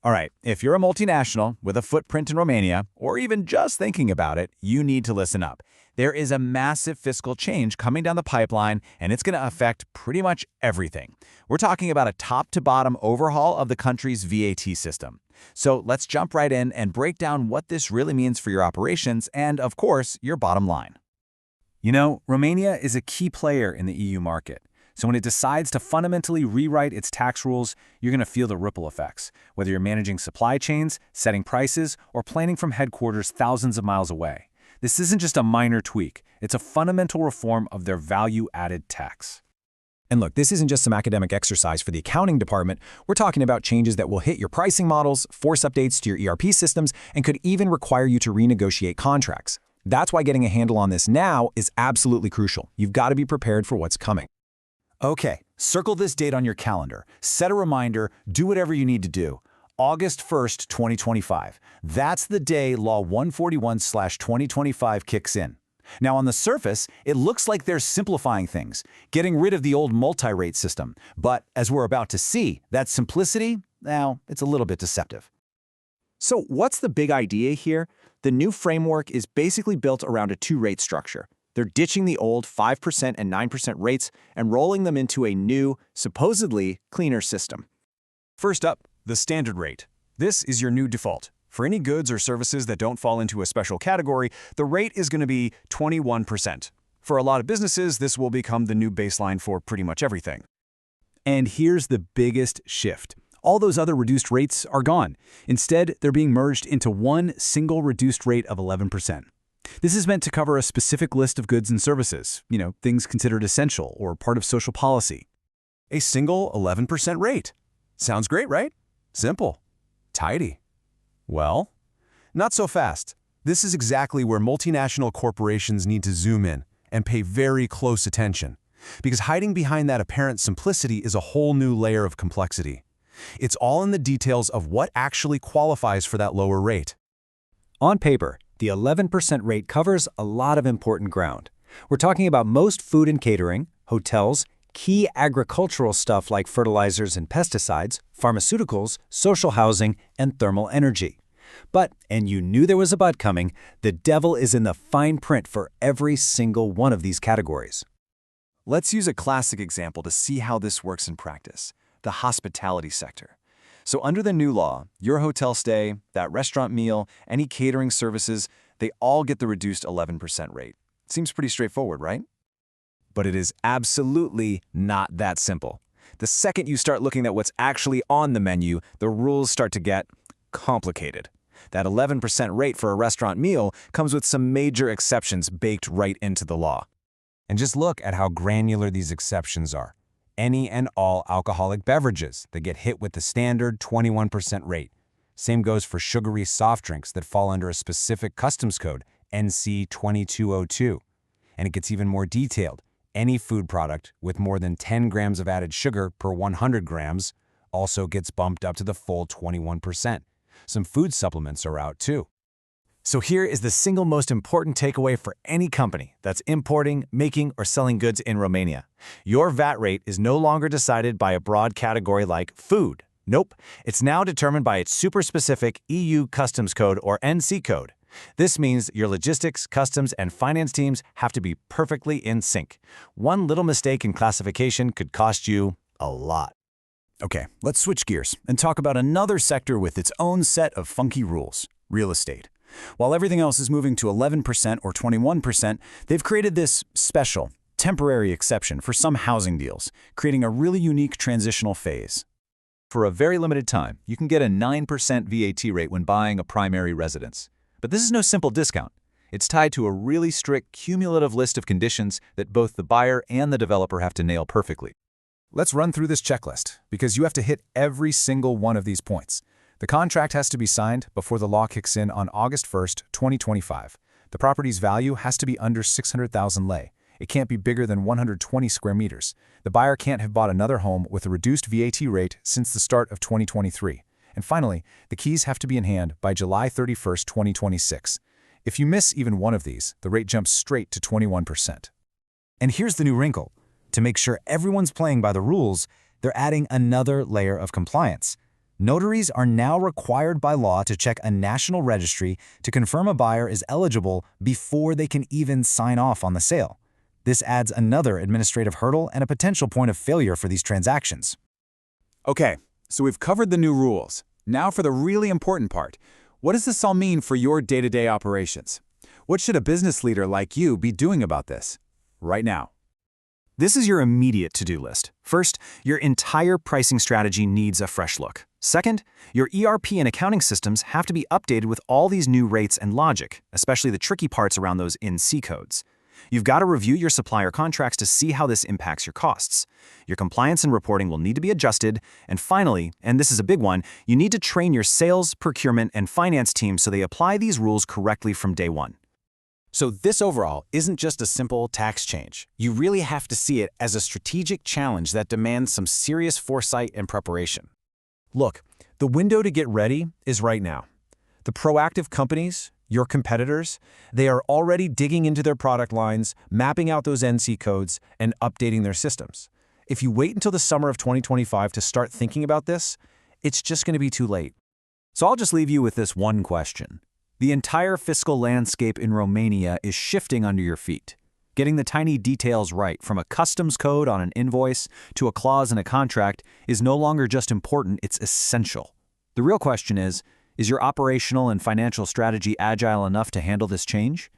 All right, if you're a multinational with a footprint in Romania, or even just thinking about it, you need to listen up. There is a massive fiscal change coming down the pipeline, and it's going to affect pretty much everything. We're talking about a top-to-bottom overhaul of the country's VAT system. So let's jump right in and break down what this really means for your operations and, of course, your bottom line. You know, Romania is a key player in the EU market. So when it decides to fundamentally rewrite its tax rules, you're going to feel the ripple effects, whether you're managing supply chains, setting prices, or planning from headquarters thousands of miles away. This isn't just a minor tweak. It's a fundamental reform of their value-added tax. And look, this isn't just some academic exercise for the accounting department. We're talking about changes that will hit your pricing models, force updates to your ERP systems, and could even require you to renegotiate contracts. That's why getting a handle on this now is absolutely crucial. You've got to be prepared for what's coming. Okay, circle this date on your calendar. Set a reminder, do whatever you need to do. August 1st, 2025. That's the day Law 141/2025 kicks in. Now, on the surface, it looks like they're simplifying things, getting rid of the old multi-rate system. But as we're about to see, that simplicity, now, it's a little bit deceptive. So what's the big idea here? The new framework is basically built around a two-rate structure. They're ditching the old 5% and 9% rates and rolling them into a new, supposedly cleaner system. First up, the standard rate. This is your new default. For any goods or services that don't fall into a special category, the rate is going to be 21%. For a lot of businesses, this will become the new baseline for pretty much everything. And here's the biggest shift. All those other reduced rates are gone. Instead, they're being merged into one single reduced rate of 11%. This is meant to cover a specific list of goods and services, things considered essential or part of social policy. A single 11% rate. Sounds great, right? Simple. Tidy. Well, not so fast. This is exactly where multinational corporations need to zoom in and pay very close attention, because hiding behind that apparent simplicity is a whole new layer of complexity. It's all in the details of what actually qualifies for that lower rate. On paper, the 11% rate covers a lot of important ground. We're talking about most food and catering, hotels, key agricultural stuff like fertilizers and pesticides, pharmaceuticals, social housing, and thermal energy. But, and you knew there was a but coming, the devil is in the fine print for every single one of these categories. Let's use a classic example to see how this works in practice: the hospitality sector. So under the new law, your hotel stay, that restaurant meal, any catering services, they all get the reduced 11% rate. Seems pretty straightforward, right? But it is absolutely not that simple. The second you start looking at what's actually on the menu, the rules start to get complicated. That 11% rate for a restaurant meal comes with some major exceptions baked right into the law. And just look at how granular these exceptions are. Any and all alcoholic beverages that get hit with the standard 21% rate. Same goes for sugary soft drinks that fall under a specific customs code, NC 2202. And it gets even more detailed. Any food product with more than 10 grams of added sugar per 100 grams also gets bumped up to the full 21%. Some food supplements are out too. So here is the single most important takeaway for any company that's importing, making, or selling goods in Romania. Your VAT rate is no longer decided by a broad category like food. Nope, it's now determined by its super-specific EU Customs Code or NC code. This means your logistics, customs, and finance teams have to be perfectly in sync. One little mistake in classification could cost you a lot. Okay, let's switch gears and talk about another sector with its own set of funky rules: real estate. While everything else is moving to 11% or 21%, they've created this special, temporary exception for some housing deals, creating a really unique transitional phase. For a very limited time, you can get a 9% VAT rate when buying a primary residence. But this is no simple discount. It's tied to a really strict cumulative list of conditions that both the buyer and the developer have to nail perfectly. Let's run through this checklist, because you have to hit every single one of these points. The contract has to be signed before the law kicks in on August 1st, 2025. The property's value has to be under 600,000 lei. It can't be bigger than 120 square meters. The buyer can't have bought another home with a reduced VAT rate since the start of 2023. And finally, the keys have to be in hand by July 31st, 2026. If you miss even one of these, the rate jumps straight to 21%. And here's the new wrinkle. To make sure everyone's playing by the rules, they're adding another layer of compliance. Notaries are now required by law to check a national registry to confirm a buyer is eligible before they can even sign off on the sale. This adds another administrative hurdle and a potential point of failure for these transactions. Okay, so we've covered the new rules. Now for the really important part. What does this all mean for your day-to-day operations? What should a business leader like you be doing about this right now? This is your immediate to-do list. First, your entire pricing strategy needs a fresh look. Second, your ERP and accounting systems have to be updated with all these new rates and logic, especially the tricky parts around those NC codes. You've got to review your supplier contracts to see how this impacts your costs. Your compliance and reporting will need to be adjusted. And finally, and this is a big one, you need to train your sales, procurement, and finance teams so they apply these rules correctly from day one. So this overall isn't just a simple tax change. You really have to see it as a strategic challenge that demands some serious foresight and preparation. Look, the window to get ready is right now. The proactive companies, your competitors, they are already digging into their product lines, mapping out those NC codes, and updating their systems. If you wait until the summer of 2025 to start thinking about this, it's just going to be too late. So I'll just leave you with this one question. The entire fiscal landscape in Romania is shifting under your feet. Getting the tiny details right, from a customs code on an invoice to a clause in a contract, is no longer just important, it's essential. The real question is your operational and financial strategy agile enough to handle this change?